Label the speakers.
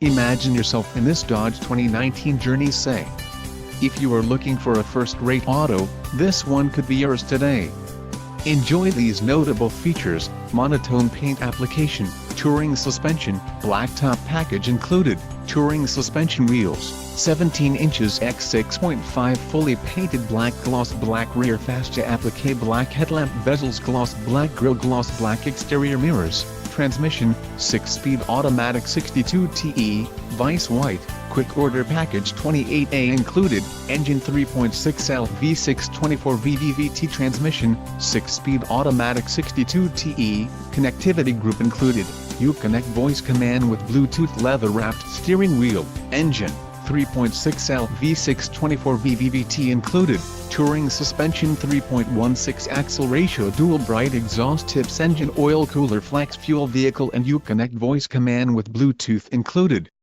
Speaker 1: Imagine yourself in this Dodge 2019 Journey, say. If you are looking for a first-rate auto, this one could be yours today. Enjoy these notable features: monotone paint application, touring suspension, blacktop package included, touring suspension wheels, 17 inches x 6.5 fully painted black gloss, black rear fascia applique, black headlamp bezels, gloss black grille, gloss black exterior mirrors, transmission, 6-speed automatic 62TE, vice white, quick order package 28A included, engine 3.6L V6 24VVVT transmission, 6-speed automatic 62TE, connectivity group included, Uconnect voice command with Bluetooth leather-wrapped steering wheel, engine, 3.6L V6 24VVVT included, touring suspension, 3.16 axle ratio, dual bright exhaust tips, engine oil cooler, flex fuel vehicle, and Uconnect voice command with Bluetooth included.